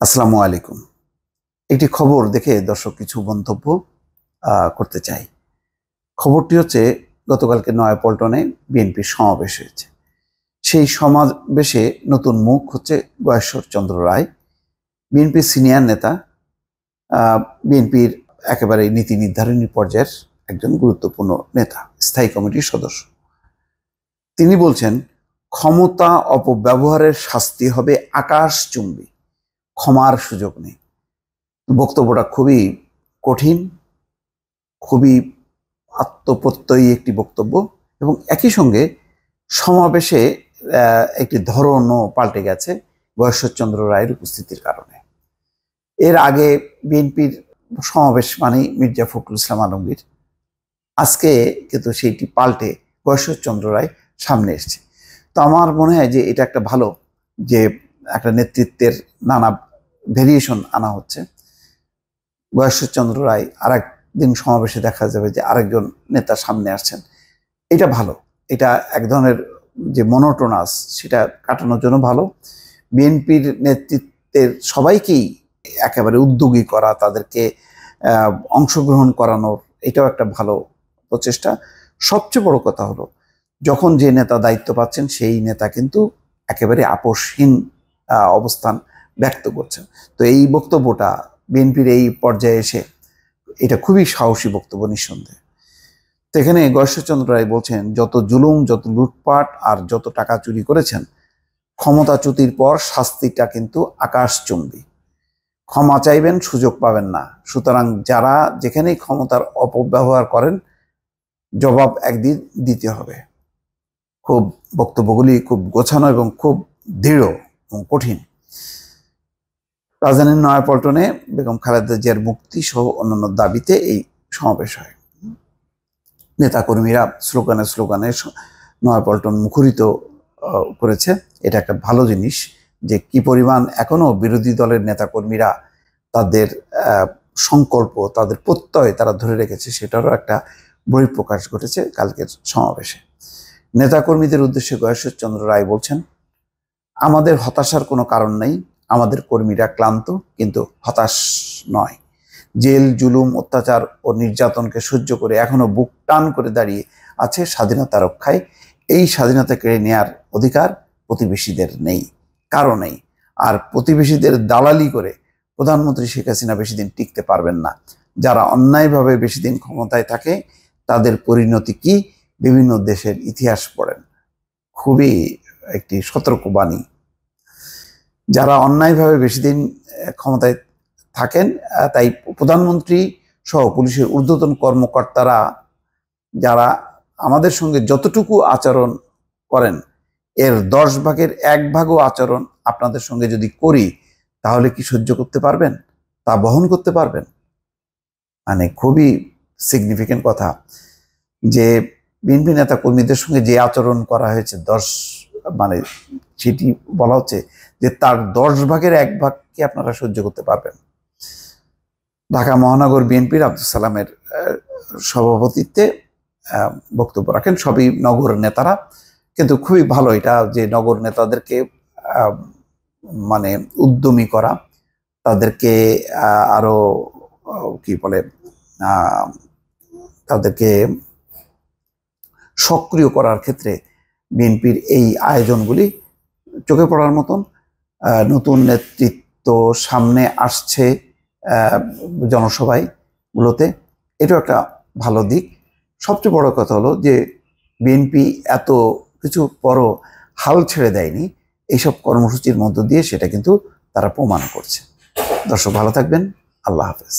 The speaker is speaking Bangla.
আসসালামু আলাইকুম। একটি খবর দেখে দর্শক কিছু মন্তব্য করতে চাই। খবরটি হচ্ছে গতকালকে নয়াপল্টনে বিএনপির সমাবেশ হয়েছে। সেই সমাবেশে নতুন মুখ হচ্ছে গয়েশ্বর চন্দ্র রায়, বিএনপির সিনিয়র নেতা, বিএনপির একেবারে নীতি নির্ধারণী পর্যায়ের একজন গুরুত্বপূর্ণ নেতা, স্থায়ী কমিটির সদস্য। তিনি বলছেন, ক্ষমতা অপব্যবহারের শাস্তি হবে আকাশচুম্বী, ক্ষমার সুযোগ নেই। বক্তব্যটা খুবই কঠিন, খুবই আত্মপ্রত্যয়ী একটি বক্তব্য এবং একই সঙ্গে সমাবেশে একটি ধরনও পাল্টে গেছে গয়েশ্বরচন্দ্র রায়ের উপস্থিতির কারণে। এর আগে বিএনপির সমাবেশ মানেই মির্জা ফখরুল ইসলাম আলমগীর, আজকে কিন্তু সেইটি পাল্টে গয়েশ্বরচন্দ্র রায় সামনে এসছে। তো আমার মনে হয় যে এটা একটা ভালো, যে একটা নেতৃত্বের নানা ভেরিয়েশন আনা হচ্ছে। গয়েশ্বরচন্দ্র রায় আরেকদিন সমাবেশে দেখা যাবে যে আরেকজন নেতা সামনে আসছেন, এটা ভালো। এটা এক ধরনের যে মনোটোনাস সেটা কাটানোর জন্য ভালো। বিএনপির নেতৃত্বের সবাইকেই একেবারে উদ্যোগী করা, তাদেরকে অংশগ্রহণ করানোর, এটাও একটা ভালো প্রচেষ্টা। সবচেয়ে বড় কথা হলো, যখন যে নেতা দায়িত্ব পাচ্ছেন সেই নেতা কিন্তু একেবারে আপোষহীন অবস্থান ব্যক্ত করছেন। তো এই বক্তব্যটা বিএনপির এই পর্যায়ে এসে এটা খুবই সাহসী বক্তব্য নিঃসন্দেহে। তো এখানে গয়েশ্বরচন্দ্র রায় বলছেন, যত জুলুম, যত লুটপাট আর যত টাকা চুরি করেছেন, ক্ষমতাচ্যুতির পর শাস্তিটা কিন্তু আকাশচুম্বী। ক্ষমা চাইবেন, সুযোগ পাবেন না। সুতরাং যারা যেখানেই ক্ষমতার অপব্যবহার করেন, জবাব একদিন দিতে হবে। খুব বক্তব্যগুলি খুব গোছানো এবং খুব দৃঢ় এবং কঠিন। রাজধানীর নয়াপল্টনে বেগম খালেদা জিয়ার মুক্তি সহ অন্যান্য দাবিতে এই সমাবেশ হয়। নেতাকর্মীরা স্লোগানে স্লোগানে নয়াপল্টন মুখরিত করেছে। এটা একটা ভালো জিনিস যে কি পরিমাণ এখনো বিরোধী দলের নেতাকর্মীরা তাদের সংকল্প, তাদের প্রত্যয় তারা ধরে রেখেছে, সেটারও একটা বহিঃপ্রকাশ ঘটেছে কালকের সমাবেশে। নেতাকর্মীদের উদ্দেশ্যে গয়েশ্বরচন্দ্র রায় বলছেন, আমাদের হতাশার কোনো কারণ নেই। আমাদের কর্মীরা ক্লান্ত কিন্তু হতাশ নয়। জেল, জুলুম, অত্যাচার ও নির্যাতনকে সহ্য করে এখনো বুক টান করে দাঁড়িয়ে আছে স্বাধীনতা রক্ষায়। এই স্বাধীনতা কেড়ে নেওয়ার অধিকার প্রতিবেশীদের নেই, কারো নেই। আর প্রতিবেশীদের দালালি করে প্রধানমন্ত্রী শেখ হাসিনা বেশি দিন টিকতে পারবেন না। যারা অন্যায়ভাবে বেশি দিন ক্ষমতায় থাকে তাদের পরিণতি কি বিভিন্ন দেশের ইতিহাস পড়েন। খুবই একটি সতর্কবাণী। যারা অন্যায়ভাবে বেশি দিন ক্ষমতায় থাকেন, তাই প্রধানমন্ত্রী সহ পুলিশের ঊর্ধ্বতন কর্মকর্তারা যারা আমাদের সঙ্গে যতটুকু আচরণ করেন, এর 10 ভাগের 1 ভাগও আচরণ আপনাদের সঙ্গে যদি করি, তাহলে কি সহ্য করতে পারবেন? তা বহন করতে পারবেন? মানে খুবই সিগনিফিকেন্ট কথা যে বিএনপি নেতা কর্মীদের সঙ্গে যে আচরণ করা হয়েছে, সেটি বলা হচ্ছে যে তার 10 ভাগের 1 ভাগ কি আপনারা সহ্য করতে পারবেন? ঢাকা মহানগর বিএনপির আব্দুল সালামের সভাপতিত্বে বক্তব্য রাখেন সবই নগর নেতারা। কিন্তু খুবই ভালো এটা যে নগর নেতাদেরকে উদ্যমী করা, তাদেরকে আরো কি বলে, তাদেরকে সক্রিয় করার ক্ষেত্রে বিএনপির এই আয়োজনগুলি চোখে পড়ার মতন। নতুন নেতৃত্ব সামনে আসছে জনসভাগুলোতে, এটাও একটা ভালো দিক। সবচেয়ে বড় কথা হলো যে বিএনপি এত কিছু পরও হাল ছেড়ে দেয়নি। এইসব কর্মসূচির মধ্য দিয়ে সেটা কিন্তু তারা প্রমাণ করছে। দর্শক ভালো থাকবেন। আল্লাহ হাফেজ।